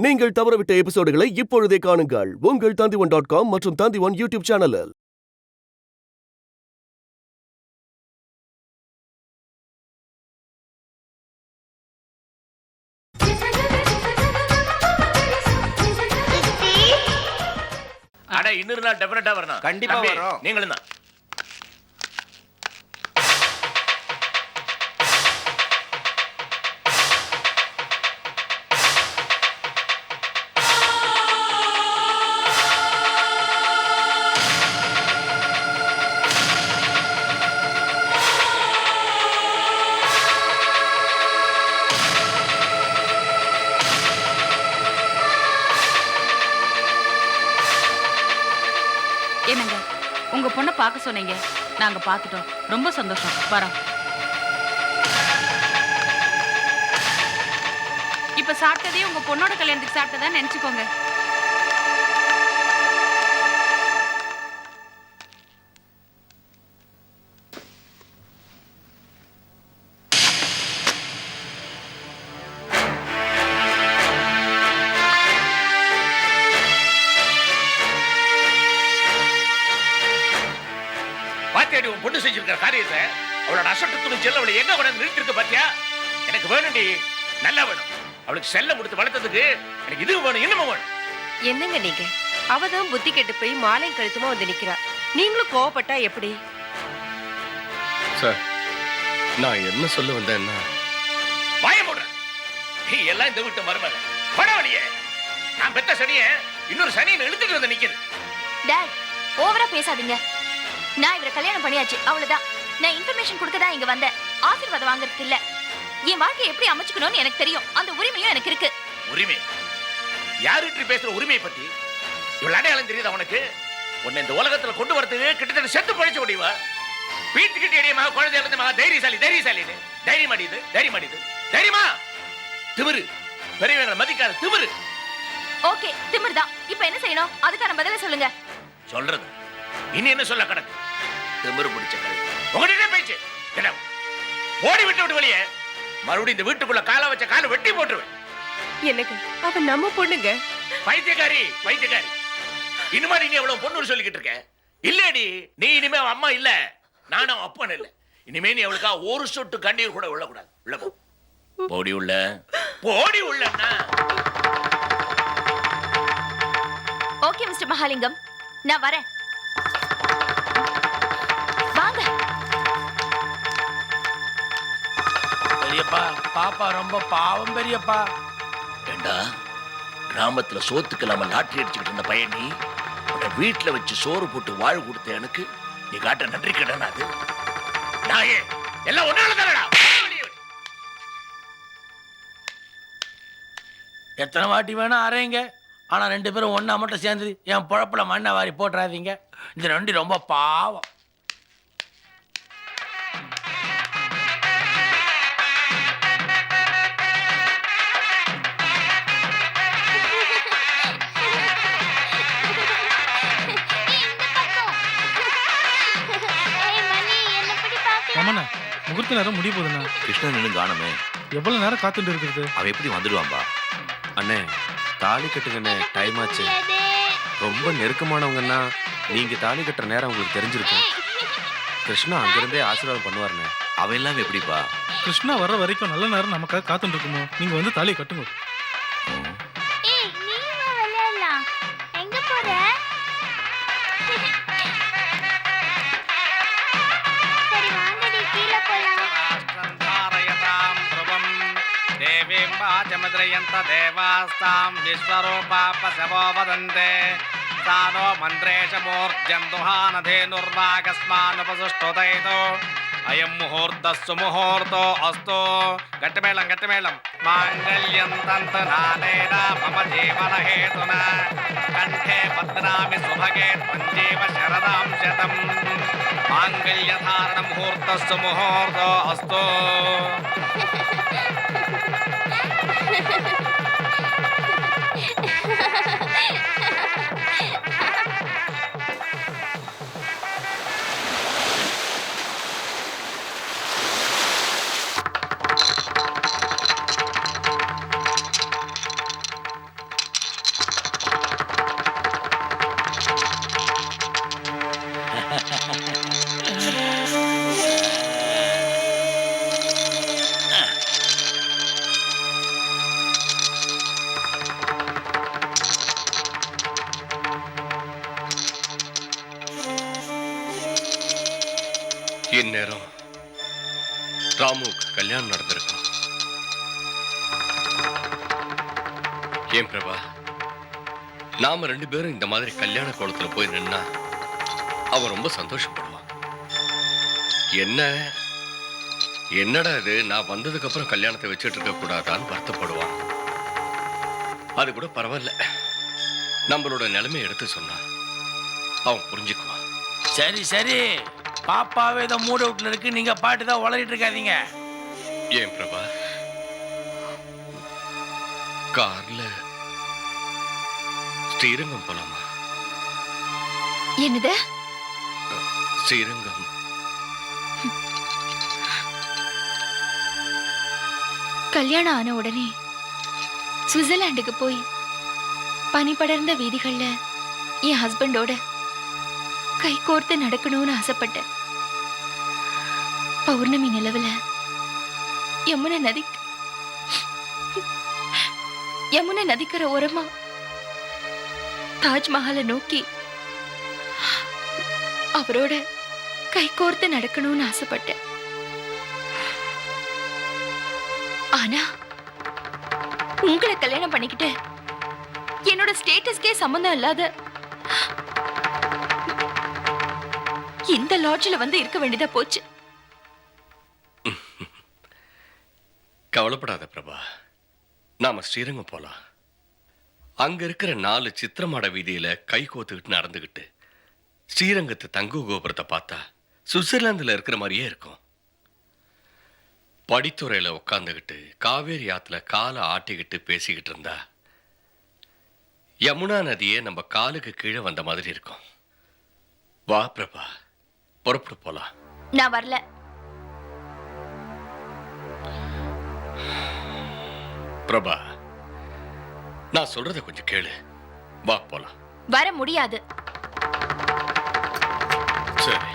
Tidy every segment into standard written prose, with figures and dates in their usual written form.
நீங்கள் தவறவிட்ட எபிசோடுகளை இப்பொழுதே காணுங்கள் உங்கள் Tandivan.com மற்றும் Tandivan யூடியூப் சேனலில். அட இன்னொரு நாள் டெஃபினட்டா வரணும். கண்டிப்பா வரோம். நீங்களும் தான். என்னங்க உங்க பொண்ணை பார்க்க சொன்னீங்க, நாங்க பார்த்துட்டோம். ரொம்ப சந்தோஷம். வரோம். இப்ப சாப்பிட்டதே உங்க பொண்ணோட கல்யாணத்துக்கு சாப்பிட்டதா நினைச்சுக்கோங்க. பாத்தியாடி உன் பொண்ணு செஞ்சிருக்கிற காரியத்தை, அவளோட அசட்டு துணிச்சல் அவளை எங்க கொண்டு நிறுத்திருக்க பாத்தியா? எனக்கு வேணும்டி, நல்லா வேணும். அவளுக்கு செல்ல கொடுத்து வளர்த்ததுக்கு எனக்கு இது வேணும், இன்னமும் வேணும். என்னங்க நீங்க? அவதான் புத்தி கெட்டு போய் மாலை கழுத்துமா வந்து நிக்கிறா. நீங்களும் கோவப்பட்டா எப்படி? சார், நான் என்ன சொல்ல வந்தேன்னா, வாய மூடுற. நீ எல்லாம் இந்த வீட்டு மருமக. பட வழியே நான் பெத்த சனிய இன்னொரு சனியை இழுத்துட்டு வந்து நிக்குது. டாட், ஓவரா பேசாதீங்க. நான் இவரை கல்யாணம் பண்ணியாச்சு, அவ்வளவுதான். நான் இன்ஃபர்மேஷன் கொடுக்க தான் இங்க வந்தேன், ஆசீர்வாதம் வாங்குறதுக்கு இல்ல. என் வாழ்க்கையை எப்படி அமைச்சுக்கணும்னு எனக்கு தெரியும், அந்த உரிமையும் எனக்கு இருக்கு. உரிமை? யாருட்டு பேசுற உரிமையை பத்தி? இவ்வளவு அடையாளம் தெரியுது அவனுக்கு? உன்னை இந்த உலகத்துல கொண்டு வரதுக்கு கிட்டத்தட்ட செத்து பழிச்சு முடிவா? வீட்டுக்கிட்ட இடையமாக குழந்தை இருந்து மகா தைரியசாலி தைரியசாலின்னு தைரியம் அடியுது, தைரியம் அடியுது, தைரியமா? திமிரு, பெரியவங்களை மதிக்காத திமிரு. ஓகே, திமிர் தான். இப்ப என்ன செய்யணும்? அதுக்கான பதில சொல்லுங்க. சொல்றது இனி என்ன சொல்ல கணக்கு? திமிரு பிடிச்ச கதை உங்ககிட்ட பேச்சு. ஓடி விட்டு வெளியே மறுபடியும் இந்த வீட்டுக்குள்ள காலை வச்ச காலை வெட்டி போட்டுருவேன். எனக்கு அவ நம்ம பொண்ணுங்க. பைத்தியக்காரி, பைத்தியக்காரி. இனிமே நீங்க எவ்வளவு பொண்ணு சொல்லிக்கிட்டு இருக்க? இல்லடி, நீ இனிமே அம்மா இல்ல, நானும் அப்பன் இல்ல. இனிமே நீ அவளுக்கா ஒரு சொட்டு கண்ணீர் கூட விழக்கூடாது. உள்ள போ. போடி உள்ள, போடி உள்ளன்னா. ஓகே மிஸ்டர் மகாலிங்கம், நான் வரேன். வாங்க. பெரியப்பா, பாப்பா ரொம்ப பாவம் பெரியப்பா. ஏண்டா, கிராமத்துல சோத்துக்கு இல்லாம லாட்டரி அடிச்சுக்கிட்டு இருந்த பையன் நீ, உன்னை வீட்டுல வச்சு சோறு போட்டு வாழ் கொடுத்த எனக்கு நீ காட்ட நன்றி கடனா அது? நாயே, எல்லாம் ஒன்னால தானடா. எத்தனை வாட்டி வேணா அரைங்க, ஆனா ரெண்டு பேரும் ஒன்னா மட்டும் சேர்ந்து என் பொழப்புல மண்ணை வாரி போட்டுறாதீங்க. இந்த ரெண்டு ரொம்ப பாவம். ரமணா, முகூர்த்த நேரம் முடிய போதுண்ணா. கிருஷ்ணன் காணமே. எவ்வளவு நேரம் காத்துட்டு இருக்கிறது? அவன் எப்படி வந்துடுவான்பா? அண்ணே தாலி கட்டுங்கண்ணே, டைம் ஆச்சு. ரொம்ப நெருக்கமானவங்கன்னா நீங்க தாலி கட்டுற நேரம் உங்களுக்கு தெரிஞ்சிருக்கும். கிருஷ்ணா அங்கிருந்தே ஆசீர்வாதம் பண்ணுவாருண்ணே. அவன் எல்லாம் எப்படிப்பா? கிருஷ்ணா வர்ற வரைக்கும் நல்ல நேரம் நமக்காக காத்துட்டு இருக்குமோ. நீங்க வந்து தாலியை கட்டுங்க. எங்க போற? சரி வாங்கடி, கீழே போலாம். தேவாஸ்தாம் விஸ்வரூபா பசவோ வதந்தே சானோ மந்திரேஷ மூர்ஜந்துஹானதேனுர்வாகஸ்மானுபசுஷ்டுதைதோ அயம் முகூர்த்தஸ்ஸு முகூர்த்தோ அஸ்து. கட்டுமேளம் கட்டுமேளம். மாங்கல்யம் தந்தநானேன மம ஜீவன ஹேதுனா கண்டே பத்ராமி சுபகே த்வஞ்சீவ சரதாம் சதம். மாங்கல்யதாரண முகூர்த்தஸ்ஸு முகூர்த்தோ அஸ்து. நேரம் ராமுக்கு கல்யாணம் நடந்திருக்கும். ஏன் பிரபா, நாம 2 பேரும் இந்த மாதிரி கல்யாண கோலத்துல போய் நின்னா அவன் ரொம்ப சந்தோஷப்படுவான். என்னடா இது, நான் வந்ததுக்கு அப்புறம் கல்யாணத்தை வச்சுட்டு இருக்க கூடாதான்னு வருத்தப்படுவான். அது கூட பரவாயில்ல, நம்மளோட நிலைமை எடுத்து சொன்னா அவன் புரிஞ்சுக்குவான். சரி சரி, பாப்பாவே இதை மூட வீட்டுல இருக்கு, நீங்க பாட்டு தான் உளறிட்டு இருக்காதீங்க. ஏன் பிரபா, கார்ல ஸ்ரீரங்கம் போலாமா? என்னது? ஸ்ரீரங்கம். கல்யாணம் ஆன உடனே சுவிட்சர்லாண்டுக்கு போய் பனி படர்ந்த வீதிகள்ல என் ஹஸ்பண்டோட கை கோர்த்து நடக்கணும்னு ஆசைப்பட்டேன். பௌர்ணமி நிலவுல யமுனை நதிக்கர ஓரமா தாஜ்மஹாலை நோக்கி அவரோட கை கோர்த்து நடக்கணும்னு ஆசைப்பட்டேன். ஆனா உங்களை கல்யாணம் பண்ணிக்கிட்டு என்னோட ஸ்டேட்டஸ்க்கே சம்பந்தம் இல்லாத இந்த லாட்ஜில் வந்து இருக்க வேண்டியதா போச்சு. கவலைப்படாத பிரபா, நாம ஸ்ரீரங்கம் போலாம். அங்க இருக்கிற 4 சித்திரமாட வீதியில கை கோத்துக்கிட்டு நடந்துகிட்டு ஸ்ரீரங்கத்து தங்கு கோபுரத்தை பார்த்தா சுவிட்சர்லாந்துல இருக்கிற மாதிரியே இருக்கும். படித்துறையில உட்காந்துக்கிட்டு காவேரி ஆத்துல காலை ஆட்டிக்கிட்டு பேசிக்கிட்டு இருந்தா யமுனா நதியே நம்ம காலுக்கு கீழே வந்த மாதிரி இருக்கும். வா பிரபா, புறப்பட்டு போலாம். நான் வரல. பிரபா, நான் சொல்றத கொஞ்சம் கேளு. வா போலாம். வர முடியாது. சரி,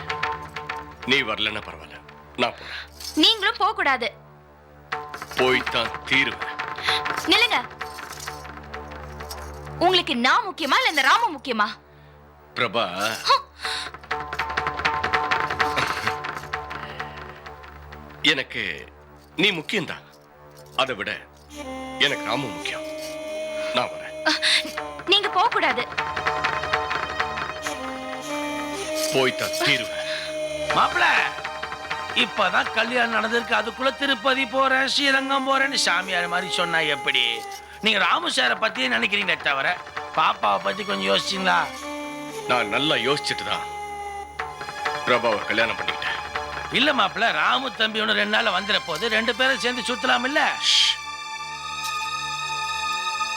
நீ வரலன்னா பரவாயில்ல, நான் போறேன். நீங்களும் போக கூடாது. போய்தான் தீருவேன். நில்லுங்க. உங்களுக்கு நான் முக்கியமா இல்ல இந்த ராமு முக்கியமா? பிரபா, எனக்கு நீ முக்கியம்தான். அதை விட எனக்கு ராமு முக்கியம். நான் வரேன். நீங்க போக கூடாது. போய்தான் தீருவேன். மாப்பிள்ள, இப்பதான் கல்யாணம் நடந்திருக்கு, அதுக்குள்ள திருப்பதி போறேன் ஸ்ரீரங்கம் போறேன்னு சாமியார் மாதிரி சொன்னா எப்படி? நீங்க ராமு சாரை பத்தியே நினைக்கிறீங்களே தவிர பாப்பாவை பத்தி கொஞ்சம் யோசிச்சீங்களா? நான் நல்லா யோசிச்சுட்டு தான் பிரபாவை கல்யாணம் பண்ணிக்கிட்டேன். இல்ல மாப்பிள்ள, ராமு தம்பி ஒன்று 2 நாள்ல வந்துட போது, 2 பேரும் சேர்ந்து சுத்தலாம் இல்ல?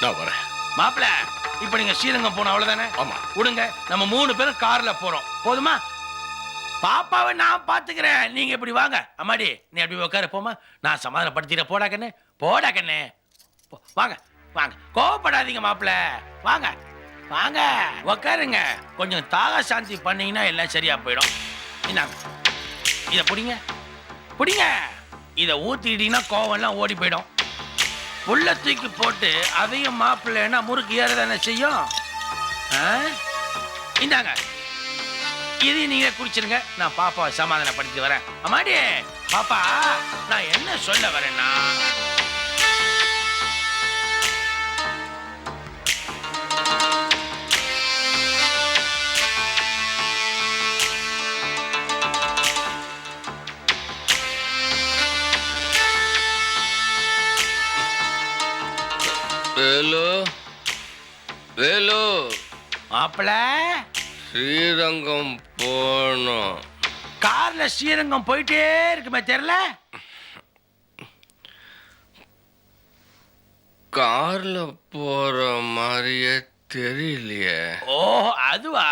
நான் வரேன். மாப்பிள்ள, இப்ப நீங்க ஸ்ரீரங்கம் போன அவ்வளவுதானே? ஆமா. விடுங்க, நம்ம 3 பேரும் கார்ல போறோம், போதுமா? பாப்பாவை நான் பாத்துக்கிறேன், நீங்க இப்படி வாங்க. அம்மாடி, நீ அப்படி உட்கார போமா, நான் சமாதானப்படுத்திட. போடா கண்ணே, போடா கண்ணே, வாங்க வாங்க, கோவப்படாதீங்க மாப்பிள்ள, வாங்க வாங்க உட்காருங்க. கொஞ்சம் தாக சாந்தி பண்ணீங்கன்னா எல்லாம் சரியா போயிடும். இந்தாங்க, இதை பிடிங்க பிடிங்க. இதை ஊத்திட்டீங்கன்னா கோவம் எல்லாம் ஓடி போயிடும். உள்ள தூக்கி போட்டு அதையும் மாப்பிள்ளைன்னா முறுக்கு ஏறதானே செய்யும். இந்தாங்க, இதையும் நீங்க குடிச்சிருங்க, நான் பாப்பாவை சமாதானப்படுத்தி வரேன். அம்மாடி, பாப்பா, நான் என்ன சொல்ல வரேன்னா, வேலு வேலு, மாப்பிள்ள ஸ்ரீரங்கம் போனோம். கார்ல ஸ்ரீரங்கம் போயிட்டே இருக்குமே தெரியல. கார்ல போற மாதிரியே தெரியலையே. ஓ, அதுவா?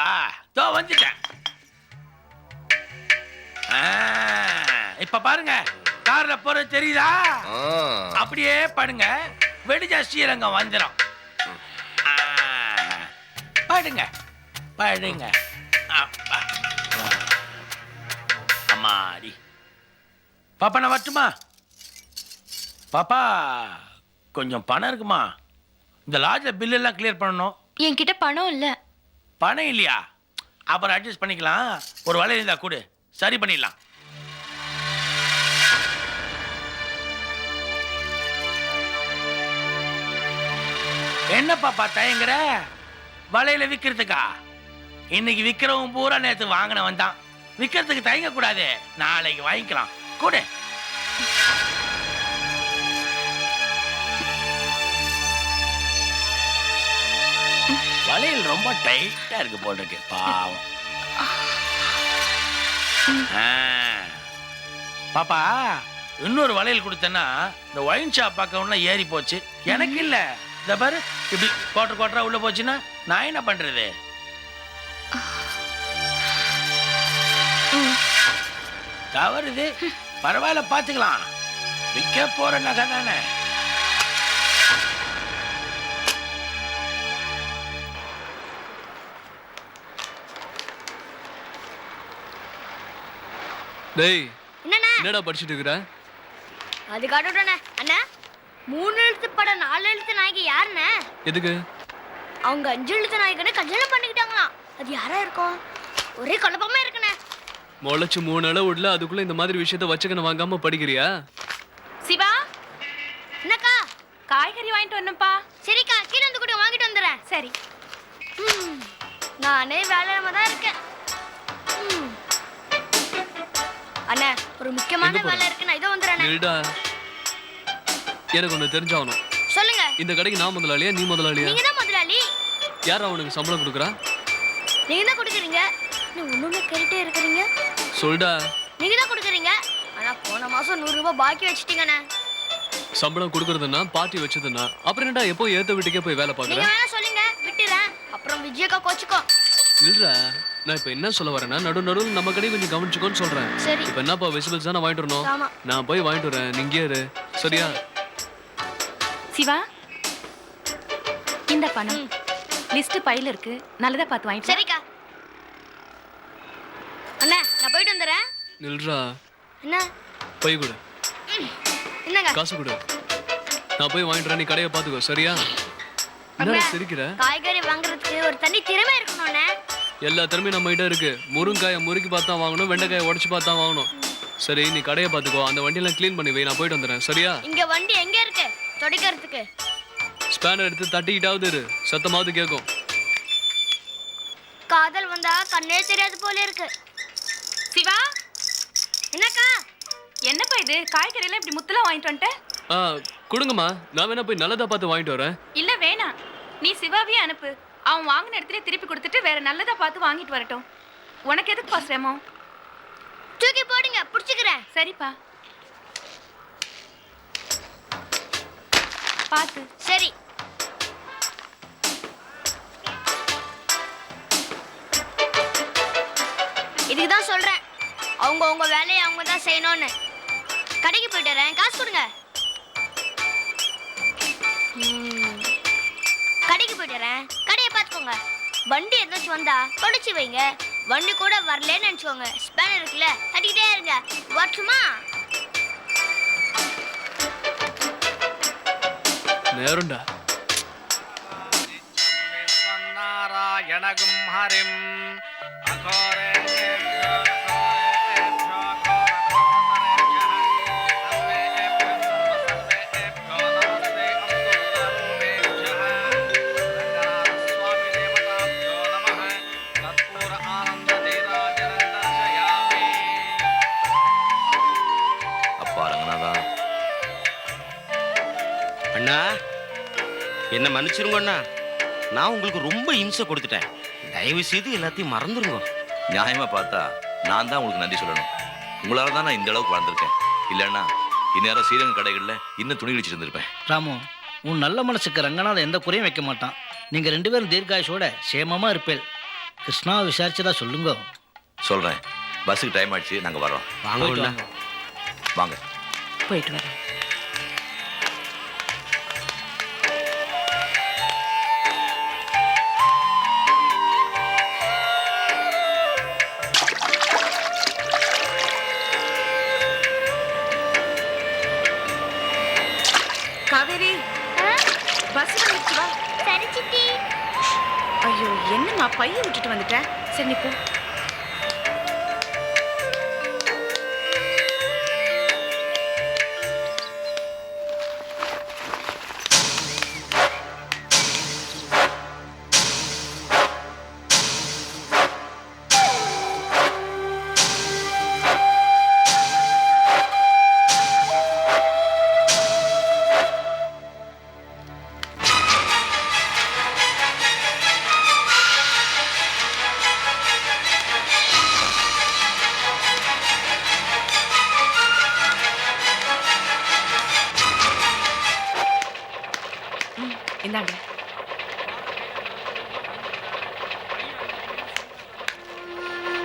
தோ வந்துட்டேன். இப்ப பாருங்க, கார்ல போறது தெரியுதா? அப்படியே படுங்க, வெடிஜா ஸ்ரீரங்கம் வந்துடும். படுங்க படுங்க. அம்மாடி, பாப்பா நான் வரட்டுமா? பாப்பா, கொஞ்சம் பணம் இருக்குமா? இந்த லாட்ஜில் பில் எல்லாம் கிளியர் பண்ணணும். என்கிட்ட பணம் இல்ல. பணம் இல்லையா? அப்புறம் அட்ஜஸ்ட் பண்ணிக்கலாம். ஒரு வேலை இருந்தா கொடு, சரி பண்ணிடலாம். என்னப்பா தயங்குற? வலையில விக்கிறதுக்கா? இன்னைக்கு விக்கிறவன் பூரா நேத்து வாங்கினவன் தான். விக்கிறதுக்கு தயங்க கூடாது, நாளைக்கு வாங்கிக்கலாம். கூட வளையல் ரொம்ப டைட்டா இருக்கு போல இருக்கு, பாவம். பாப்பா, இன்னொரு வளையல் கொடுத்தேன்னா இந்த ஒயின் ஷாப் பார்க்கணும்னா ஏறி போச்சு. எனக்கு இல்ல, இந்த பாரு இப்படி கோட்டர் கோட்டரா உள்ள போச்சுன்னா நான் என்ன பண்றது? தவறுது, பரவாயில்ல, பாத்துக்கலாம். விற்க போற நகை தானே. டேய், என்னண்ணா என்னடா படிச்சிட்டு இருக்கற? அது காட்டுடனே அண்ணா. 3 எழுத்து படம் 4 எழுத்து நாய்க்கு யாருண்ணே? எதுக்கு? அவங்க 5 எழுத்து நாய்க்குன்னு கல்யாணம் பண்ணிக்கிட்டாங்களாம். அது யாரா இருக்கும்? ஒரே குழப்பமா இருக்குண்ணே. முளைச்சு 3 அளவு விடல, அதுக்குள்ள இந்த மாதிரி விஷயத்த வச்சுக்கணும் வாங்காம படிக்கிறியா? சிவா, என்னக்கா? காய்கறி வாங்கிட்டு வரணும்ப்பா. சரிக்கா, கீழே வந்து கூட வாங்கிட்டு வந்துடுறேன். சரி. நானே வேலையில தான் இருக்கேன். அண்ணா, ஒரு முக்கியமான வேலை இருக்கு, நான் இதோ வந்துடுறேன். இல்லடா, எனக்கு ஒண்ணு தெரிஞ்சாகணும். சொல்லுங்க. இந்த கடைக்கு நான் முதலாளியா, நீ முதலாளியா? நீங்க தான் முதலாளி. யார் அவனுக்கு சம்பளம் கொடுக்குறா? நீங்க தான் கொடுக்குறீங்க. நீ ஒண்ணுமே கேட்டே இருக்கீங்க. சொல்டா. நீங்க தான் கொடுக்குறீங்க. ஆனா போன மாசம் 100 ரூபாய் பாக்கி வச்சிட்டீங்கண்ணே. சம்பளம் கொடுக்கறதுன்னா பார்ட்டி வச்சதுன்னா அப்புறம் என்னடா எப்போ ஏத்த வீட்டுக்கே போய் வேலை பாக்குற? நீங்க வேணா சொல்லுங்க, விட்டுறேன். அப்புறம் விஜயக்கா கோச்சுக்கோ. இல்லடா, நான் இப்ப என்ன சொல்ல வரேன்னா நடுவில் நம்ம கடையை கொஞ்சம் கவனிச்சுக்கோன்னு சொல்றேன். சரி. இப்ப என்னப்பா வெஜிடபிள்ஸ் தானே வாங்கிட்டு வரணும்? ஆமா. நான் போய் வாங்கிட்டு வரேன், நீங்க இரு. சரியா? சிவா, இந்த பணம் லிஸ்ட் பையில இருக்கு, நல்லதா பார்த்து வாங்கிட்டு. சரிக்கா. அண்ணா, நான் போயிட்டு வந்துறேன். நில்றா. என்ன? போய் கொடு. என்னங்க? காசு கொடு. நான் போய் வாங்கிட்டு வரேன், நீ கடையை பாத்துக்கோ. சரியா? என்ன சிரிக்கிற? காய்கறி வாங்குறதுக்கு ஒரு தனி திறமை இருக்கணும்ண்ணே. எல்லா திறமையும் நம்ம கிட்ட இருக்கு. முருங்காயை முறுக்கி பார்த்தா வாங்கணும், வெண்டைக்காயை உடைச்சு பார்த்தா வாங்கணும். சரி, நீ கடையை பாத்துக்கோ, அந்த வண்டியெல்லாம் க்ளீன் பண்ணி வை, நான் போயிட்டு வந்துடுறேன். சரியா? இங்க வண்டி எங்க இருக்கு துடைக்கிறதுக்கு? ஸ்பேனர் எடுத்து தட்டிக்கிட்டாவது இரு, சத்தமாவது கேட்கும். காதல் வந்தா கண்ணே தெரியாது போல இருக்கு. சிவா, என்னக்கா? என்னப்பா இது, காய்கறி எல்லாம் இப்படி முத்தலா வாங்கிட்டு வந்துட்ட? கொடுங்கம்மா, நான் வேணா போய் நல்லதா பார்த்து வாங்கிட்டு வரேன். இல்ல வேணாம், நீ சிவாவே அனுப்பு. அவன் வாங்கின இடத்துல திருப்பி கொடுத்துட்டு வேற நல்லதா பார்த்து வாங்கிட்டு வரட்டும். உனக்கு எதுக்குப்பா சிரமம்? தூக்கி போடுங்க, புடிச்சுக்கிறேன். சரிப்பா, பார்த்து. சரி. இதுதான் சொல்றேன், அவங்க உங்க வேலையை அவங்க தான் செய்யணும்னு. கடைக்கு போயிட்டு வரேன், காசு கொடுங்க. கடைக்கு போயிட்டு வரேன், கடையை பார்த்துக்கோங்க. வண்டி எதாச்சும் வந்தா தொலைச்சி வைங்க. வண்டி கூட வரலன்னு நினைச்சுக்கோங்க, ஸ்பேனர் இருக்குல்ல, தட்டிக்கிட்டே இருங்க. வரட்டுமா? நேருண்டா. நாராயணகும் ஹரிம் அகோரே அண்ணா, என்ன மன்னிச்சிருங்க அண்ணா. நான் உங்களுக்கு ரொம்ப இம்சை கொடுத்துட்டேன். தயவு செய்து எல்லாத்தையும் மறந்துருங்க. நியாயமா பார்த்தா நான் தான் உங்களுக்கு நன்றி சொல்லணும். உங்களால தான் நான் இந்த அளவுக்கு வாழ்ந்திருக்கேன். இல்லைன்னா இந்நேரம் ஸ்ரீரங்க கடைகளில் இன்னும் துணி வச்சுட்டு இருந்திருப்பேன். ராமு, உன் நல்ல மனசுக்கு ரங்கநாதன் எந்த குறையும் வைக்க மாட்டான். நீங்க 2 பேரும் தீர்காயுஷோட சேமமா இருப்பேன். கிருஷ்ணாவை விசாரிச்சதா சொல்லுங்க. சொல்றேன். பஸ்ஸுக்கு டைம் ஆயிடுச்சு, நாங்க வரோம். வாங்க. வாங்க, போயிட்டு வரேன். காவேரி, பஸ் வந்துச்சு, வா. சரி சித்தி. ஐயோ, என்னம்மா பைய விட்டுட்டு வந்துட்டேன். சரி, நீ போ.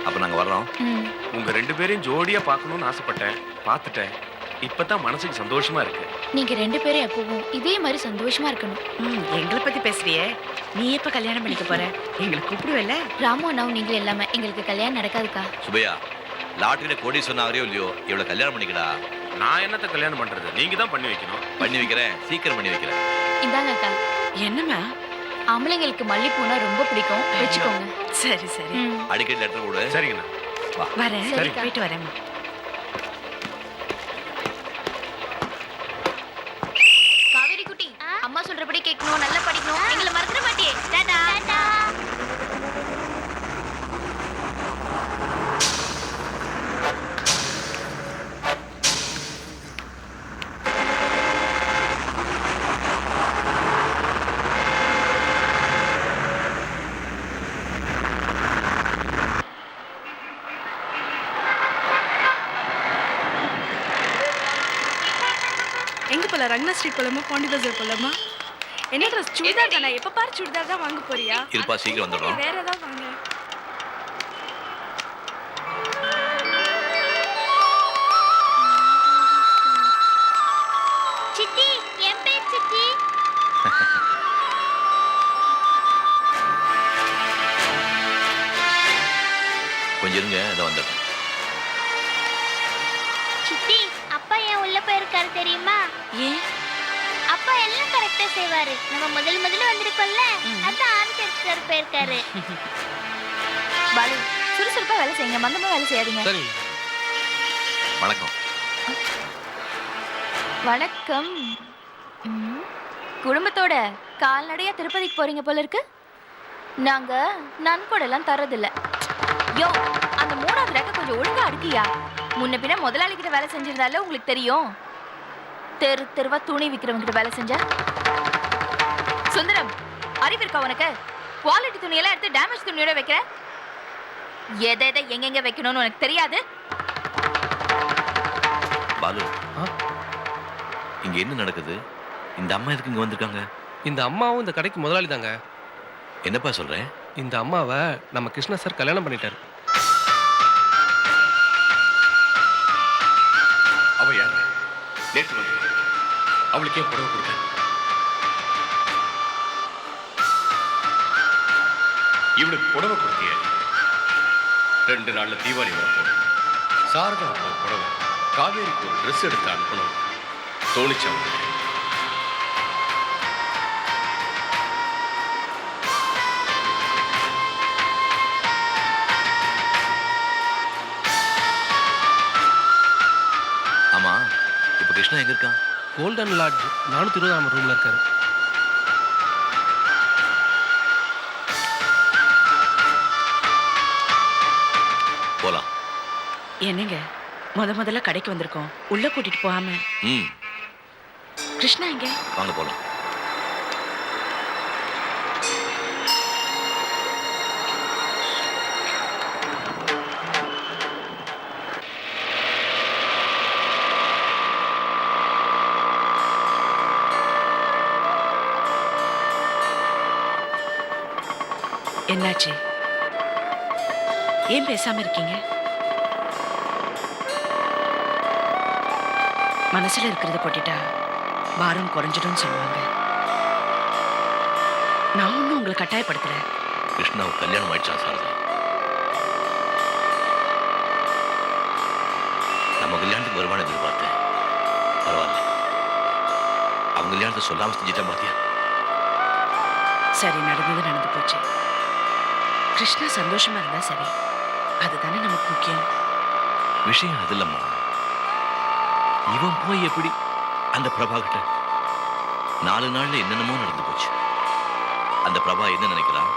அப்ப நாங்க வர்றோம். உங்க 2 பேரையும் ஜோடியா பார்க்கணும்னு ஆசைப்பட்டேன், பார்த்துட்டேன். இப்பதான் மனசுக்கு சந்தோஷமா இருக்கு. நீங்க 2 பேரும் எப்பவும் இதே மாதிரி சந்தோஷமா இருக்கணும். எங்களை பத்தி பேசுறியே, நீ எப்ப கல்யாணம் பண்ணிக்க போற? எங்களை கூப்பிடுவல? ராமு அண்ணாவும் நீங்களும் இல்லாம எங்களுக்கு கல்யாணம் நடக்காதுக்கா. சுபையா, லாட்டரியில கோடீஸ்வரன் அவரையோ இல்லையோ இவ்வளவு கல்யாணம் பண்ணிக்கடா. நான் என்னத்த கல்யாணம் பண்றது? நீங்க தான் பண்ணி வைக்கணும். பண்ணி வைக்கிறேன், சீக்கிரம் பண்ணி வைக்கிறேன். இந்தாங்க அக்கா. என்னம்மா? ஆம்பளைங்களுக்கு மல்லிப்பூனா ரொம்ப பிடிக்கும், வச்சுக்கோங்க. சரி சரி, அடிக்கடி லெட்டர் போடு. சரிங்கண்ணா. வரேன். சரிக்கா. போயிட்டு வரேம்மா. காவேரி குட்டி, அம்மா சொல்றபடி கேட்கணும், நல்லா படிக்கணும், எங்களை மறந்துட மாட்டியே. டாடா. எங்க போலாம்? ரங்கனா ஸ்ட்ரீட் போலாமா, பாண்டி பஜார் போலாமா? என்ன ட்ரெஸ்? சுடிதார் தானே? எப்ப பாரு சுடிதார் தான் வாங்க போறியா? இருப்பா, சீக்கிரம் வந்துடுறோம். வேற ஏதாவது வாங்க. சித்தி, என் பேர் சித்தி. கொஞ்சம் இருங்க, இதை வந்துடுறேன். சித்தி, அப்பா ஏன் உள்ள போயிருக்காரு தெரியுமா? ஏன்? அப்பா எல்லாம் கரெக்டா செய்வாரு. நம்ம முதல்ல வந்திருக்கோம்ல, அதான் ஆர்கெஸ்ட்ரா போயிருக்காரு. பாலு, சுறுசுறுப்பா வேலை செய்யுங்க, மந்தமா வேலை செய்யாதீங்க. சரி. வணக்கம். வணக்கம். குடும்பத்தோட கால்நடையா திருப்பதிக்கு போறீங்க போல இருக்கு. நாங்க நன்கொடெல்லாம் தரதில்ல. யோ, அந்த 3வது ரேக்க கொஞ்சம் ஒழுங்கா அடுக்கியா. முன்ன பின்ன முதலாளி கிட்ட வேலை செஞ்சிருந்தாலே உங்களுக்கு தெரியும். தெருவா துணி விக்கிறவங்க கிட்ட வேலை செஞ்சா. சுந்தரம், அறிவு இருக்கா உனக்கு? குவாலிட்டி துணியெல்லாம் எடுத்து டேமேஜ் துணியோட வைக்கிற. எதை எங்கெங்க வைக்கணும்னு உனக்கு தெரியாது. பாலு, இங்க என்ன நடக்குது? இந்த அம்மா எதுக்கு இங்க வந்திருக்காங்க? இந்த அம்மாவும் இந்த கடைக்கு முதலாளி தாங்க. என்னப்பா சொல்றேன்? இந்த அம்மாவை நம்ம கிருஷ்ணா சார் கல்யாணம் பண்ணிட்டாரு. அவ யார்? நேற்று வந்து அவளுக்கே புடவை கொடுக்க. இவளுக்கு புடவை கொடுத்திய 2 நாள்ல தீபாவளி வரப்போம். சாரதாவுக்கு ஒரு புடவை, காவேரிக்கு ஒரு ட்ரெஸ் எடுத்து அனுப்பணும் தோணிச்சவங்க. ஆமா, இப்ப கிருஷ்ணா எங்க இருக்கான்? கோல்டன் லாட்ஜ் 420 ரூம்ல இருக்காரு. போலாம். என்னங்க, முதல்ல கடைக்கு வந்திருக்கோம், உள்ள கூட்டிட்டு போகாம. கிருஷ்ணா எங்க? வாங்க போலாம். என்னாச்சு? ஏன் பேசாம இருக்கீங்க? மனசுல இருக்கிறத கொட்டிட்டா பாரம் குறைஞ்சிடும் சொல்லுவாங்க. நான் ஒன்னும் உங்களை கட்டாயப்படுத்தல. கிருஷ்ணாவுக்கு கல்யாணம் ஆயிடுச்சா சாரதா? நம்ம கல்யாணத்துக்கு வருமானம் எதிர்பார்த்தேன். பரவாயில்ல, அவங்க கல்யாணத்தை சொல்லாம செஞ்சுட்டேன் பாத்தியா? சரி, நடந்தது நடந்து போச்சு. கிருஷ்ணா சந்தோஷமா இருந்தா சரி, அதுதானே நமக்கு முக்கியம். விஷயம் அது இல்லம்மா. இவன் போய் எப்படி அந்த பிரபா கிட்ட 4 நாள்ல என்னென்னமோ நடந்து போச்சு. அந்த பிரபா என்ன நினைக்கிறான்,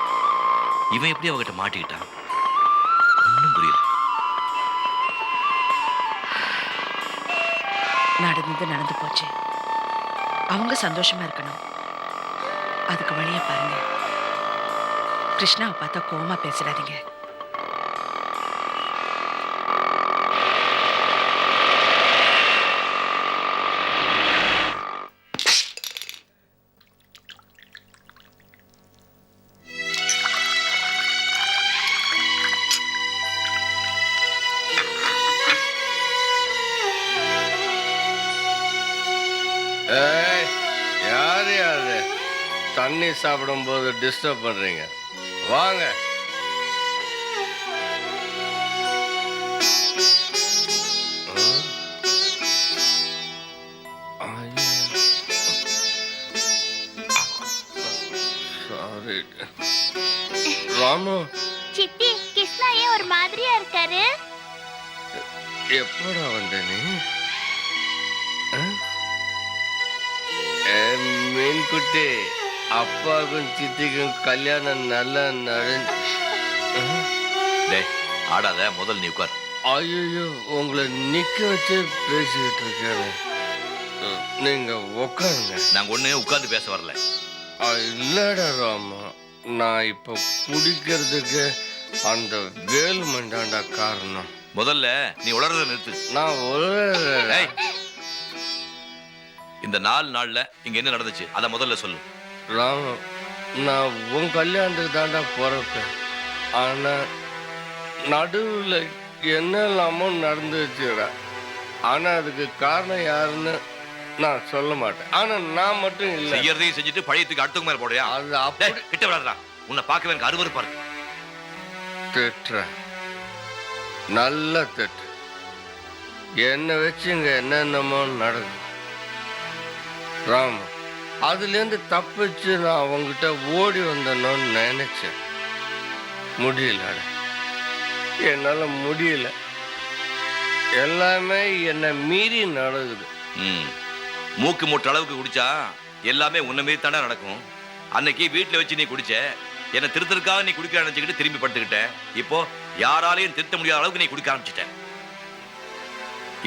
இவன் எப்படி அவகிட்ட மாட்டிக்கிட்டான், ஒன்னும் புரியல. நடந்தது நடந்து போச்சு. அவங்க சந்தோஷமா இருக்கணும், அதுக்கு வழியை பாருங்க. கிருஷ்ணாவை பார்த்தா கோவமா பேசிடாதீங்க. தண்ணி சாப்பிடும்போது டிஸ்டர்ப் பண்றீங்க. வாங்க. சாரி ராமு. சித்தி, கிருஷ்ணா ஏன் ஒரு மாதிரியா இருக்காரு? எப்படா வந்த நீ? மீன்குட்டி, அப்பாவுக்கும் சித்திக்கும் கல்யாணம் நல்லா நடந்து. ஆடாத, முதல் நீ உட்கார். ஐயோ, உங்களை நிக்க வச்சு பேசிக்கிட்டு இருக்கேன். நீங்க உட்காருங்க. நாங்க ஒண்ணு உட்கார்ந்து பேச வரல. இல்லடா ராமா, நான் இப்ப குடிக்கிறதுக்கு அந்த வேல் மண்டாண்டா காரணம். முதல்ல நீ உளறத நிறுத்து. நான் இந்த 4 நாள்ல இங்க என்ன நடந்துச்சு அத முதல்ல சொல்லு. ராமா, நான் உன் கல்யாணத்துக்கு தாண்டா போறப்பேன். ஆனா நடுவுல என்னெல்லாமோ நடந்துச்சுடா. ஆனா அதுக்கு காரணம் யாருன்னு நான் சொல்ல மாட்டேன். ஆனா நான் மட்டும் இல்லை. செய்யறதையும் செஞ்சுட்டு பழையத்துக்கு அடுத்த மேல போடுறியா? அது அப்படி கிட்ட விடாதடா. உன்னை பார்க்கவே எனக்கு அருவருப்பா இருக்கு. திட்டுற, நல்ல திட்டு. என்னை வச்சு இங்க என்னென்னமோ நடக்குது ராமா. அதுலேருந்து தப்பிச்சு நான் அவங்ககிட்ட ஓடி வந்தேன்னு நினைச்சேன். முடியல, என்னால முடியல. எல்லாமே என்னை மீறி நடக்குது. மூக்கு மூட்ட அளவுக்கு குடிச்சா எல்லாமே உன்னை மீறி தானே நடக்கும். அன்னைக்கு வீட்டுல வச்சு நீ குடிச்ச, என்னை திருத்தருக்காக நீ குடிக்க நினைச்சுக்கிட்டு திரும்பி படுத்துக்கிட்ட. இப்போ யாராலையும் திருத்த முடியாத அளவுக்கு நீ குடிக்க ஆரம்பிச்சிட்ட.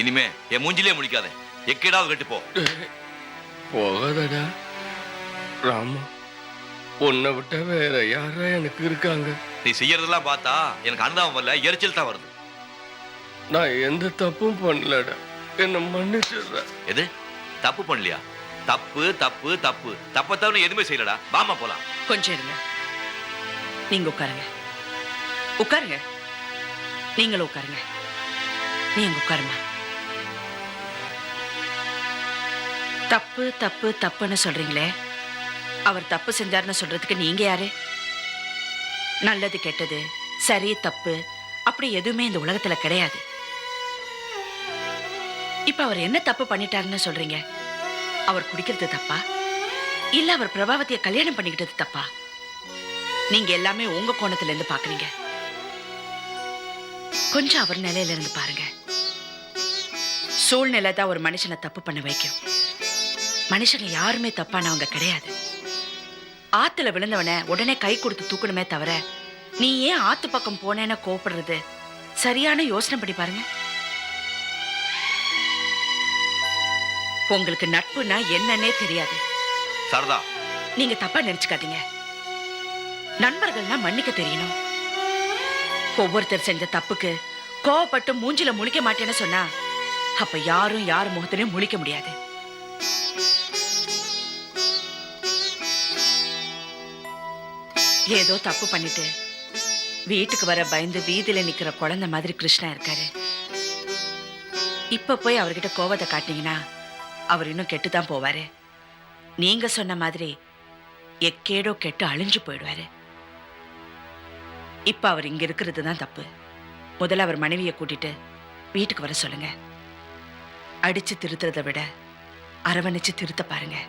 இனிமே என் மூஞ்சிலே முடிக்காத, எக்கேடாவது கட்டு போ. போகாதடா ராமா, உன்னை விட்ட வேற யாரா எனக்கு இருக்காங்க? நீ செய்யறதெல்லாம் பார்த்தா எனக்கு அனுதாபம் வரல, எரிச்சல் தான் வருது. நான் எந்த தப்பும் பண்ணலடா, என்ன மன்னிச்சிடுற. எது தப்பு பண்ணலையா? தப்பு தப்பு தப்பு தப்ப தவிர எதுவுமே செய்யலடா. வாமா போலாம். கொஞ்சம் இருங்க, நீங்க உட்காருங்க. உட்காருங்க, நீங்களும் உட்காருங்க. நீங்க உட்காருமா. தப்பு தப்பு தப்புன்னு சொல்றீங்களே, அவர் தப்பு செஞ்சாருன்னு சொல்றதுக்கு நீங்க யாரு? நல்லது கெட்டது சரி தப்பு அப்படி எதுவுமே இந்த உலகத்துல கிடையாது. இப்ப அவர் என்ன தப்பு பண்ணிட்டாருன்னு சொல்றீங்க? அவர் குடிக்கிறது தப்பா, இல்ல அவர் பிரபாவதியை கல்யாணம் பண்ணிக்கிட்டது தப்பா? நீங்க எல்லாமே உங்க கோணத்துல இருந்து பாக்குறீங்க. கொஞ்சம் அவர் நிலையில இருந்து பாருங்க. சூழ்நிலை தான் ஒரு மனுஷனை தப்பு பண்ண வைக்கும். மனுஷங்க யாருமே தப்பானவங்க கிடையாது. ஆத்துல விழுந்தவனை உடனே கை கொடுத்து தூக்கணுமே தவிர, நீ ஏன் ஆத்து பக்கம் போனேன்னு கோபப்படுறது சரியான யோசனை பண்ணி பாருங்க. உங்களுக்கு நட்புனா என்னன்னே தெரியாது. சரதா, நீங்க தப்பா நினைச்சுக்காதீங்க. நண்பர்கள்னா மன்னிக்க தெரியணும். ஒவ்வொருத்தர் செஞ்ச தப்புக்கு கோவப்பட்டு மூஞ்சில முழிக்க மாட்டேன்னு சொன்னா, அப்ப யாரும் யார் முகத்திலையும் முழிக்க முடியாது. ஏதோ தப்பு பண்ணிட்டு வீட்டுக்கு வர பயந்து வீதியில நிக்கிற குழந்தை மாதிரி கிருஷ்ணா இருக்காரு. இப்ப போய் அவர்கிட்ட கோவத்தை காட்டினீங்கன்னா அவர் இன்னும் கெட்டுதான் போவாரு. நீங்க சொன்ன மாதிரி எக்கேடோ கெட்டு அழிஞ்சு போயிடுவாரு. இப்ப அவர் இங்க இருக்கிறது தான் தப்பு. முதல்ல அவர் மனைவியை கூட்டிட்டு வீட்டுக்கு வர சொல்லுங்க. அடிச்சு திருத்துறதை விட அரவணைச்சு திருத்த பாருங்க.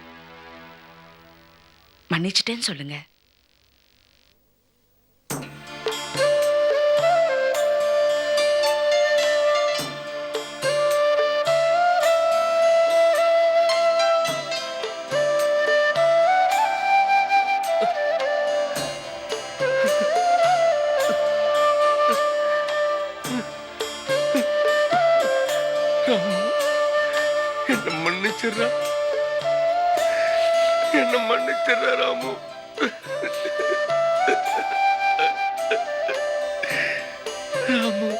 மன்னிச்சிட்டேன்னு சொல்லுங்க. என்ன மன்னிச்சிடுறா, என்ன மன்னிச்சிடுறா ராமு. ராமு,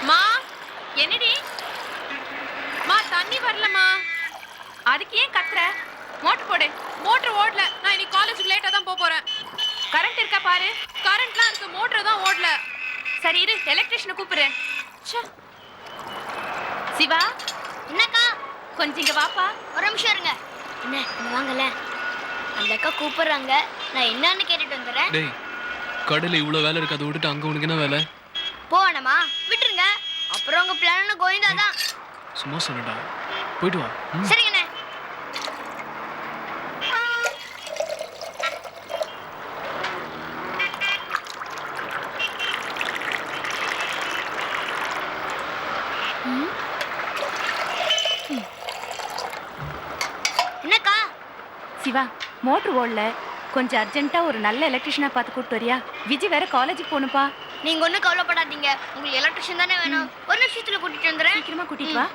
மா என்னடி மா, தண்ணி வரலமா. அதுக்கு ஏன் கத்துற? மோட்டர் போடு. மோட்டர் ஓடல, நான் இன்னைக்கு காலேஜுக்கு லேட்டா தான் போறேன். கரண்ட் இருக்கா பாரு. கரண்ட்லாம் இருக்கு, மோட்டர் தான் ஓடல. சரி இரு, எலக்ட்ரிஷியனை கூப்பிடுறேன். சிவா, என்னக்கா? கொஞ்சம் இங்க வாப்பா. ஒரு நிமிஷம் இருங்க. என்ன இங்க வாங்கல, அந்த அக்கா கூப்பிடுறாங்க, நான் என்னன்னு கேட்டுட்டு வந்துடுறேன். டேய் கடையில் இவ்வளோ வேலை இருக்கு, அதை விட்டுட்டு அங்கே உனக்கு என்ன வேலை? போனமா விட்டுருங்க, அப்புறம் உங்க பிளான் கோவிந்தா தான். சும்மா சொன்னடா, போயிட்டு வா. சரிங்கண்ணே. என்னக்கா? சிவா, மோட்டர் ஓடல, கொஞ்சம் அர்ஜென்ட்டா ஒரு நல்ல எலக்ட்ரிஷியனா பார்த்து கூப்பிட்டு வரியா? விஜய் வேற காலேஜுக்கு போகணுப்பா. நீங்க ஒன்றும் கவலைப்படாதீங்க, உங்களுக்கு எலக்ட்ரிஷியன் தானே வேணும். ஒரு நிமிஷத்துல கூட்டிட்டு வந்துடுறேன். சீக்கிரமா கூட்டிட்டு வா.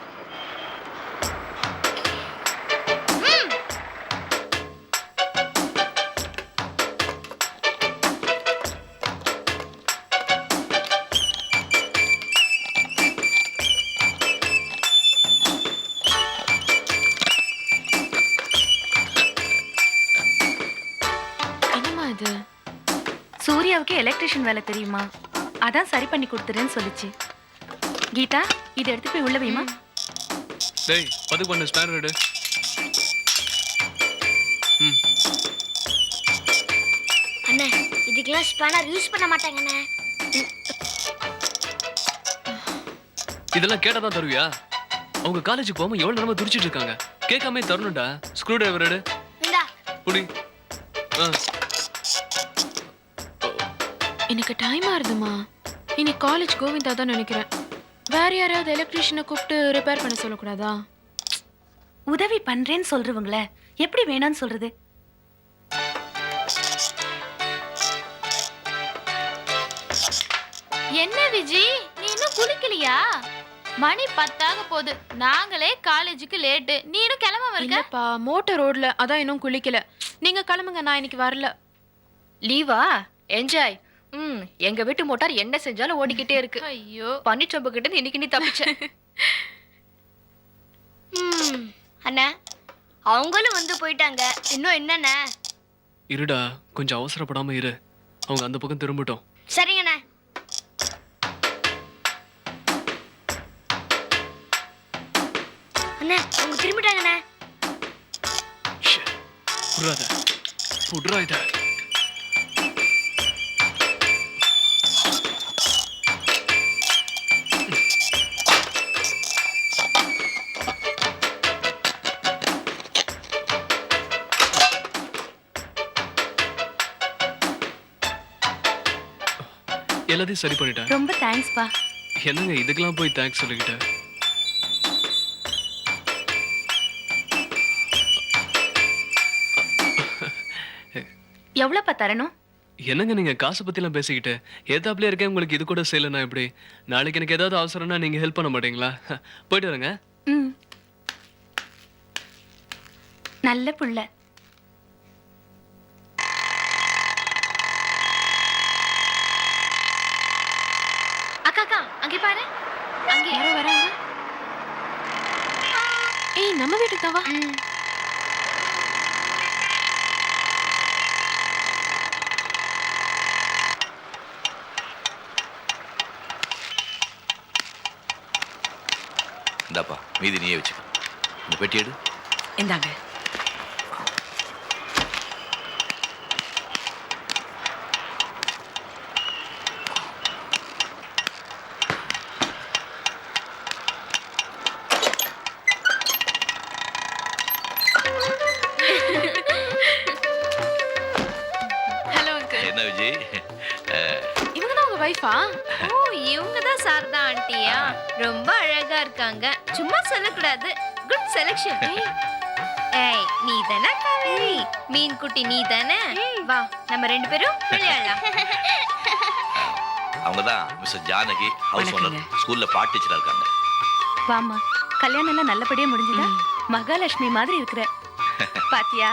என்னம்மா இது? சூர்யாவுக்கு எலக்ட்ரிஷியன் வேலை தெரியுமா? அதான் சரி பண்ணி கொடுத்துறேன்னு சொல்லுச்சு. கீதா, இதை எடுத்து போய் உள்ள வைமா. டேய் 10 பண்ணு ஸ்பேர் எடு. அண்ணே, இதுக்கெல்லாம் ஸ்பேனர் யூஸ் பண்ண மாட்டாங்கண்ணே. இதெல்லாம் கேட்டா தான் தருவியா? அவங்க காலேஜுக்கு போகாம எவ்வளவு நேரமா துடிச்சிட்டு இருக்காங்க, கேட்காம தரணும்டா. ஸ்க்ரூ டிரைவர் எடு. இந்தா. புடி. எனக்கு டைம் ஆகுதுமா. இன்னைக்கு காலேஜ் கோவிந்தா தான் நினைக்கிறேன். வேற யாராவது எலக்ட்ரிஷியனை கூப்பிட்டு ரிப்பேர் பண்ண சொல்லக்கூடாதா? உதவி பண்றேன்னு சொல்றவங்கள எப்படி வேணாம்னு சொல்றது? என்ன விஜி, நீ இன்னும் குளிக்கலையா? மணி 10 போகுது, நாங்களே காலேஜுக்கு லேட்டு, நீ இன்னும் கிளம்ப இருக்க? இல்லப்பா, மோட்டர் ரோட்ல, அதான் இன்னும் குளிக்கல. நீங்க கிளம்புங்க, நான் இன்னைக்கு வரல. லீவா? என்ஜாய். எங்க வீட்டு மோட்டார் என்ன செஞ்சாலும் ஓடிக்கிட்டே இருக்கு. ஐயோ, பன்னிச்சொம்பு கிட்ட இன்னைக்கு நீ தப்பிச்ச. அண்ணா, அவங்களும் வந்து போயிட்டாங்க, இன்னும் என்னண்ணே? இருடா, கொஞ்சம் அவசரப்படாம இரு, அவங்க அந்த பக்கம் திரும்பட்டும். சரிங்கண்ணே. அண்ணா, அவங்க திரும்பிட்டாங்கண்ணே. புடுறாத, புடுறா இத. எல்லாத்தையும் சரி பண்ணிட்டேன். ரொம்ப தேங்க்ஸ் பா. என்னங்க இதுக்கெல்லாம் போய் தேங்க்ஸ் சொல்லிக்கிட்டேன்? எவ்வளவுப்பா தரணும்? என்னங்க நீங்க காசு பத்திலாம் பேசிக்கிட்டு ஏதாப்லயே இருக்கேன், உங்களுக்கு இது கூட செய்யலனா எப்படி? நாளைக்கு எனக்கு ஏதாவது அவசரம்னா நீங்க ஹெல்ப் பண்ண மாட்டீங்களா? போயிட்டு வரேங்க. நல்ல புள்ள. அக்கா, அங்கே பாரு, அங்கே யாரோ வராங்க. ஏய், நம்ம வீட்டுக்கு தான் வா. இந்தாப்பா, மீதி நீயே வச்சுக்க. இந்த பெட்டி எடு. இந்தாங்க. Hello uncle. என்ன விஜய்? இவங்க தான் உங்க வைஃபா? ஓ, இவங்க தான் சாரதா ஆண்டியா? ரொம்ப அழகா இருக்காங்க. சும்மா சொல்லக்கூடாது. Good selection. ஏய், நீ தானே காவேரி? மீன் குட்டி நீ தானே? வா, நம்ம 2 பேரும் விளையாடலாம். அவங்க தான் மிஸ்டர் ஜானகி, ஹவுஸ் ஓனர், ஸ்கூல்ல பாட்டு டீச்சரா இருக்காங்க. வாமா, கல்யாணம் எல்லாம் நல்லபடியா முடிஞ்சுதா? மகாலட்சுமி மாதிரி இருக்கிற. பாத்தியா,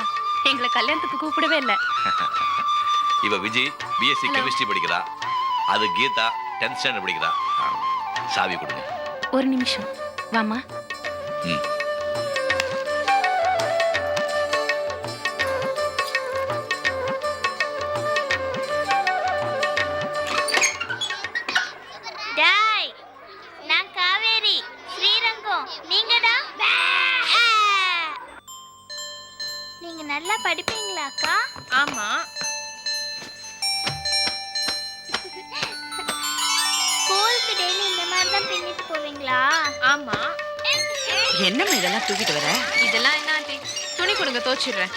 எங்களை கல்யாணத்துக்கு கூப்பிடவே இல்ல. இவ விஜய் பிஎஸ்சி கெமிஸ்ட்ரி படிக்கிறா. அது கீதா 10th ஸ்டாண்டர்ட் படிக்கிறா. சாவி கொடுங்க. ஒரு நிமிஷம் வாமா. டாய் நான் காவேரி ஸ்ரீரங்கம் நீங்கடா நீங்க நல்லா படிப்பீங்களா அக்கா? ஆமா. ஸ்கூலுக்கு டெய்லி இந்த மாதிரி தான் பின்னிட்டு போவீங்களா? ஆமா. என்னம்மா இதெல்லாம் தூக்கிட்டு வர? இதெல்லாம் என்ன ஆண்டி? துணி கொடுங்க துவைச்சிடுறேன்.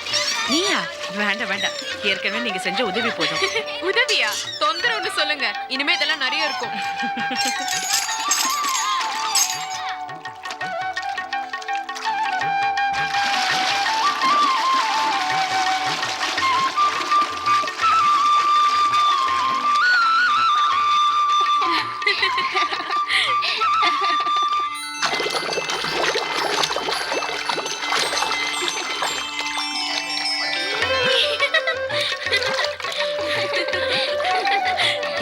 நீயா? வேண்டாம் வேண்டாம், ஏற்கனவே நீங்க செஞ்ச உதவி போதும். உதவியா? தொந்தரவுன்னு சொல்லுங்க, இனிமே இதெல்லாம் நிறைய இருக்கும்.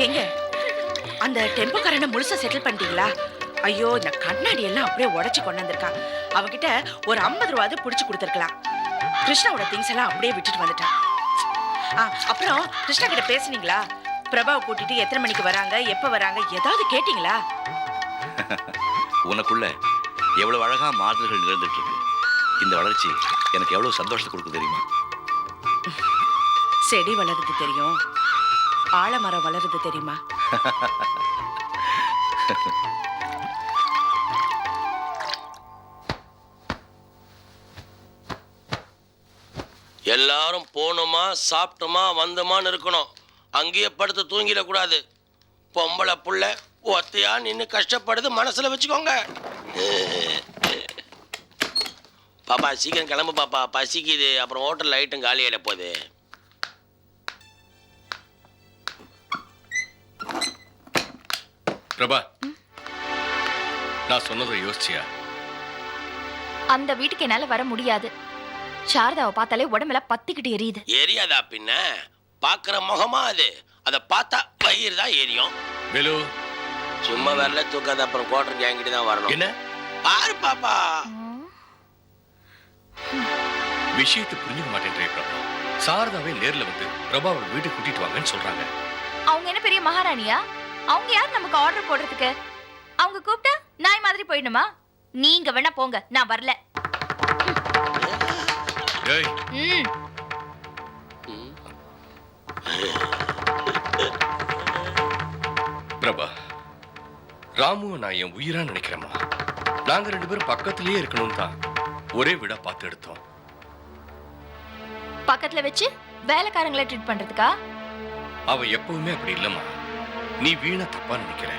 எங்க அந்த டெம்போக்காரனை முழுசா செட்டில் பண்ணிட்டீங்களா? ஐயோ, இந்த கண்ணாடி எல்லாம் அப்படியே உடைச்சு கொண்டு வந்திருக்கான். அவகிட்ட ஒரு 50 ரூபாவது பிடிச்சு கொடுத்துருக்கலாம். கிருஷ்ணாவோட திங்ஸ் எல்லாம் அப்படியே விட்டுட்டு வந்துட்டான். அப்புறம் கிருஷ்ணா கிட்ட பேசுனீங்களா? பிரபாவை கூட்டிட்டு எத்தனை மணிக்கு வராங்க, எப்ப வராங்க, ஏதாவது கேட்டீங்களா? உனக்குள்ள எவ்வளவு அழகா மாறுதல்கள் நிகழ்ந்துட்டு இருக்கு. இந்த வளர்ச்சி எனக்கு எவ்வளவு சந்தோஷத்தை கொடுக்கு தெரியுமா? செடி வளருது தெரியும், ஆலமரம் வளருது தெரியுமா? எல்லாரும் போனோமா சாப்பிட்டோமா வந்தோமான்னு இருக்கணும். அங்கேயே படுத்து தூங்கிடக்கூடாது. பொம்பளை புள்ள ஒத்தையா நின்று கஷ்டப்படுது, மனசுல வச்சுக்கோங்க. பாப்பா சீக்கிரம் கிளம்பு பாப்பா, பசிக்குது. அப்புறம் ஹோட்டல் ஐட்டம் காலி ஆயிட போகுது. பிரபா, நான் சொன்னதை யோசிச்சியா? அந்த வீட்டுக்கு என்னால வர முடியாது. சாரதாவை பார்த்தாலே உடம்புல பத்திக்கிட்டு எரியுது. எரியாதா பின்ன? பாக்குற முகமா அது? அதை பார்த்தா வயிறு தான் எரியும். வேலு, சும்மா வரல தூக்காத, அப்புறம் கோட்டர் கேங்கிட்டு தான் வரணும். என்ன பாரு பாப்பா, விஷயத்தை புரிஞ்சுக்க மாட்டேன்றே பிரபா. சாரதாவே நேர்ல வந்து பிரபாவை வீட்டுக்கு கூட்டிட்டு வாங்கன்னு சொல்றாங்க. அவங்க என்ன பெரிய மகாராணியா? அவங்க யார் நமக்கு ஆர்டர் போடுறதுக்கு? அவங்க கூப்பிட்டா நாய் மாதிரி போயிடணுமா? நீங்க வேணா போங்க, நான் வரல. ஏய், பிரபா, ராமுவை நான் என் உயிரா நினைக்கிறேம்மா. நாங்க 2 பேரும் பக்கத்திலேயே இருக்கணும் தான் ஒரே வீடா பார்த்து எடுத்தோம். பக்கத்துல வச்சு வேலைக்காரங்களை ட்ரீட் பண்றதுக்கா? அவ எப்பவுமே அப்படி இல்லம்மா. நீ வீணா தப்பா நினைக்கிற.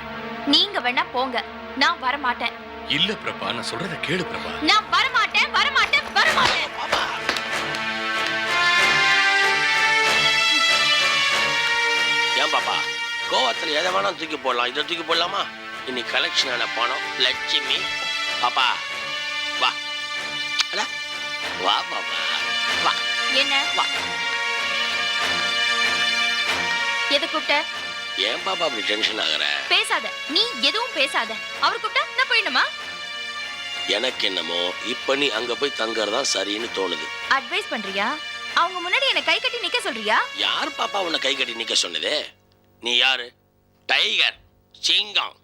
நீங்க வேணா போங்க, நான் வர மாட்டேன். இல்ல பிரபா, நான் சொல்றத கேளு பிரபா. நான் வர மாட்டேன், வர மாட்டேன், வர மாட்டேன். ஏன் பாப்பா கோவத்துல எதை வேணா தூக்கி போடலாம், இதை தூக்கி போடலாமா? இன்னைக்கு கலெக்ஷன் ஆன பணம் லட்சுமி. பாப்பா வா, அட வா பாப்பா வா. என்ன வா. எதை கூப்பிட்ட? ஏன் பாப்பா அப்படி டென்ஷன் ஆகுற? பேசாத, நீ எதுவும் பேசாத. அவர் கூப்பிட்டா நான் போயிடணுமா? எனக்கு என்னமோ இப்ப நீ அங்க போய் தங்கறதா சரின்னு தோணுது. அட்வைஸ் பண்றியா? அவங்க முன்னாடி என்ன கை கட்டி நிக்க சொல்றியா? யார் பாப்பா உன்னை கை கட்டி நிக்க சொன்னது? நீ யாரு? டைகர், சிங்கம்.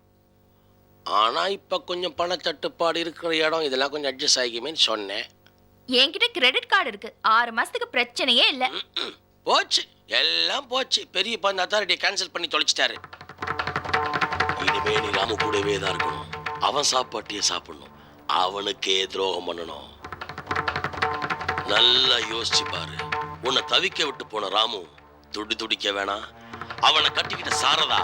ஆனா இப்ப கொஞ்சம் பண தட்டுப்பாடு இருக்கிற இடம், இதெல்லாம் கொஞ்சம் அட்ஜஸ்ட் ஆகிக்குமேன்னு சொன்னேன். என்கிட்ட கிரெடிட் கார்டு இருக்கு. 6 மாசத்துக்கு பிரச்சனையே இல்ல. போச்சு, எல்லாம் போச்சு. பெரிய பந்த அத்தாரிட்டியை கேன்சல் பண்ணி தொலைச்சிட்டாரு. இனிமே நீ ராமு கூடவே தான் இருக்கணும். அவன் சாப்பாட்டியே சாப்பிடணும், அவனுக்கே துரோகம் பண்ணணும். நல்லா யோசிச்சு பாரு. உன்னை தவிக்க விட்டு போன ராமு துடி துடிக்க வேணாம். அவனை கட்டிக்கிட்ட சாரதா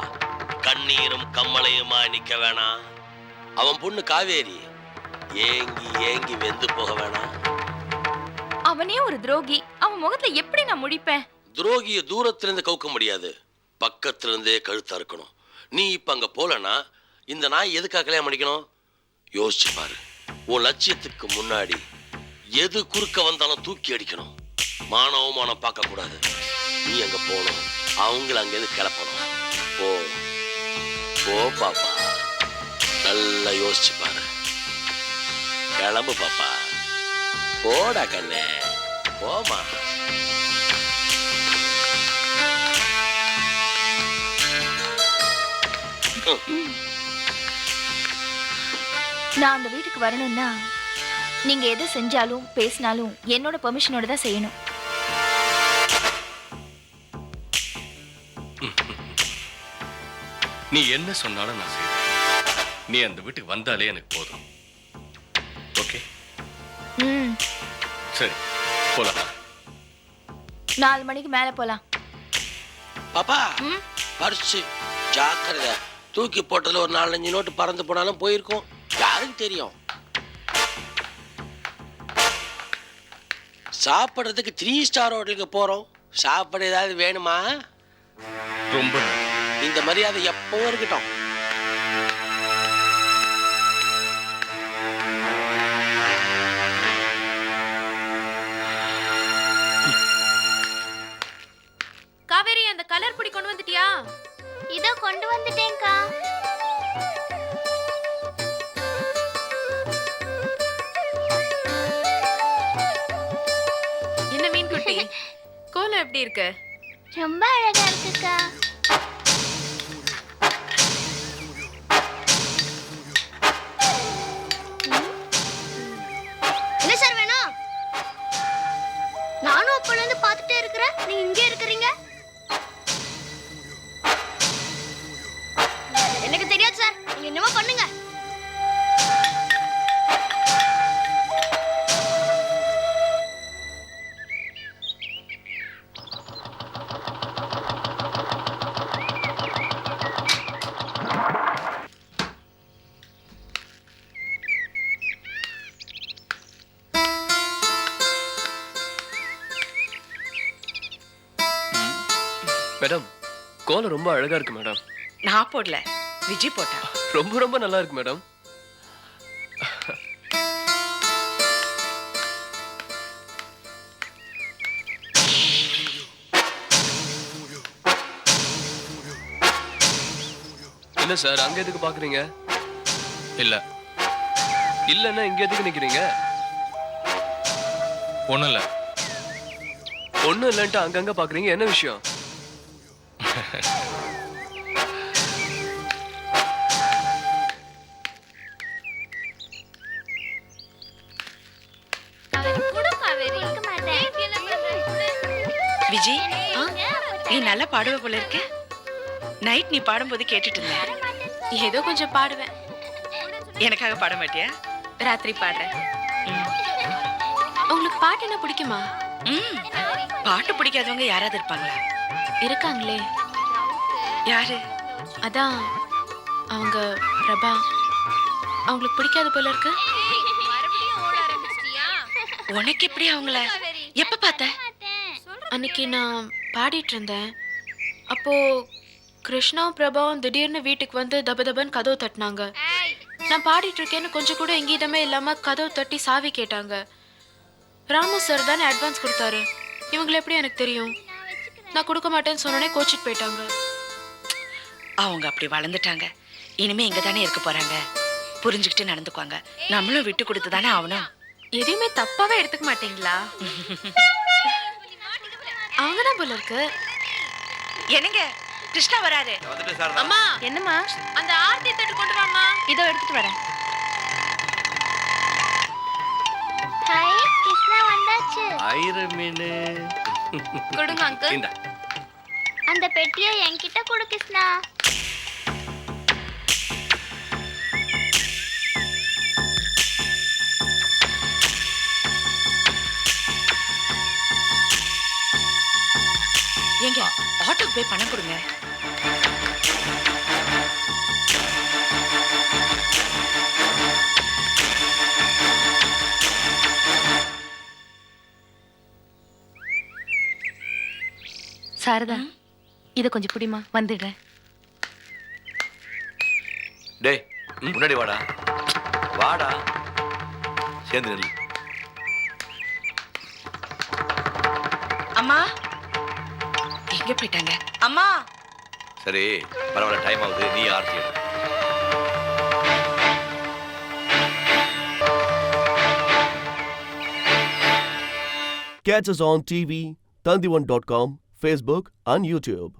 கண்ணீரும் கம்மலையுமா நிக்க வேணாம். அவன் பொண்ணு காவேரி ஏங்கி ஏங்கி வெந்து போக வேணாம். அவனே ஒரு துரோகி. அவன் முகத்துல எப்படி நான் முடிப்பேன்? துரோகிய தூரத்துல இருந்து கவுக்க முடியாது, பக்கத்துல இருந்தே கழுத்தா இருக்கணும். நீ இப்ப அங்க போலனா இந்த நாய் எதுக்காக கல்யாணம் பண்ணிக்கணும்? யோசிச்சு பாரு. உன் லட்சியத்துக்கு முன்னாடி எது குறுக்க வந்தாலும் தூக்கி அடிக்கணும். மானவமானம் பார்க்க கூடாது. நீ அங்க போகணும், அவங்கள அங்கிருந்து கிளப்பணும். போ போ பாப்பா, நல்லா யோசிச்சு பாரு. கிளம்பு பாப்பா, போடா கண்ணே, போமா. நான் அந்த வீட்டுக்கு வரணும்னா நீங்க எதை செஞ்சாலும் பேசினாலும் என்னோட பெர்மிஷனோட தான் செய்யணும். நீ என்ன சொன்னாலும் நான் செய்வேன். நீ அந்த வீட்டுக்கு வந்தாலே எனக்கு போதும். ஓகே? சரி, போலாம். 4 மணிக்கு மேல போலாம். பாப்பா பறிச்சு ஜாக்கிரதை. தூக்கி போட்டதுல ஒரு 4-5 நோட்டு பறந்து போனாலும் போயிருக்கும். யாருக்கு தெரியும்? சாப்பிட்றதுக்கு 3 ஸ்டார் ஹோட்டலுக்கு போறோம். சாப்பிட ஏதாவது வேணுமா? ரொம்ப இந்த மரியாதை எப்பவும் இருக்கட்டும். காவேரி, அந்த கலர் பொடி கொண்டு வந்துட்டியா? இதோ கொண்டு வந்துட்டேன்க்கா. என்ன மீன் குட்டி, கோலம் எப்படி இருக்கு? ரொம்ப அழகா இருக்குக்கா. என்ன சார் வேணும்? நானும் அப்பல இருந்து பார்த்துட்டே இருக்கிறேன், நீ இங்கே இருக்கிறீங்க. எனக்கு தெரியாது சார், நீங்க என்னமோ பண்ணுங்க. மேடம், கோலம் ரொம்ப அழகா இருக்கு மேடம். நான் போடல, விஜய் போட்டா. ரொம்ப ரொம்ப நல்லா இருக்கு மேடம். என்ன சார், அங்க எதுக்கு பாக்குறீங்க? இல்ல இல்லன்னா இங்க எதுக்கு நிக்கிறீங்க? ஒண்ணும் இல்ல. ஒண்ணும் இல்லன்ட்டு அங்கங்க பாக்குறீங்க, என்ன விஷயம்? விஜய், நீ நல்லா பாடுவ போல இருக்கு. நைட் நீ பாடும்போது கேட்டுட்டு இருந்தேன். ஏதோ கொஞ்சம் பாடுவேன். எனக்காக பாட மாட்டியா? ராத்திரி பாடுறேன். உங்களுக்கு பாட்டு என்ன பிடிக்குமா? பாட்டு பிடிக்காதவங்க யாராவது இருப்பாங்களா? இருக்காங்களே. யாரு? அதான் அவங்க பிரபா. அவங்களுக்கு பிடிக்காத போல இருக்கு. உனக்கு எப்படி அவங்கள எப்ப பார்த்த? அன்னைக்கு நான் பாடிட்டு இருந்தேன். அப்போ கிருஷ்ணாவும் பிரபாவும் திடீர்னு வீட்டுக்கு வந்து தபதபன்னு கதவு தட்டினாங்க. நான் பாடிட்டு இருக்கேன்னு கொஞ்சம் கூட எங்கீதமே இல்லாம கதவு தட்டி சாவி கேட்டாங்க. ராமு சார் தானே அட்வான்ஸ் கொடுத்தாரு. இவங்களை எப்படி எனக்கு தெரியும்? நான் கொடுக்க மாட்டேன்னு சொன்னோடனே கோச்சிட்டு போயிட்டாங்க. அவங்க அப்படி வளர்ந்துட்டாங்க. இனிமே இங்க தானே இருக்க போறாங்க. புரிஞ்சுக்கிட்டு நடந்துக்குவாங்க. நம்மளும் விட்டு கொடுத்து தானே ஆகணும். எதையுமே தப்பாவே எடுத்துக்க மாட்டீங்களா? அவங்கதான் போல இருக்கு. என்னங்க, கிருஷ்ணா வராரு. அம்மா, என்னம்மா? அந்த ஆர்த்தி தட்டு கொண்டு வாமா. இதோ எடுத்துட்டு வரேன். ஹாய், கிருஷ்ணா வந்தாச்சு. ஐர மீனு கொடுங்க அங்கிள். இந்தா. அந்த பெட்டியை என்கிட்ட கொடு கிருஷ்ணா. ஏங்க, ஆட்டோக்கு போய் பணம் கொடுங்க. சாரதா, இத கொஞ்சம் பிடிமா, வந்துடுறேன். டேய், முன்னாடி வாடா. வாடா, சேர்ந்து நில்லு. அம்மா எங்க போயிட்டாங்க? அம்மா. சரி, பரவாயில்ல, டைம் ஆகுது. நீ ஆர்த்தி எடு. Catch us on TV, Tandivan.com, Facebook and YouTube.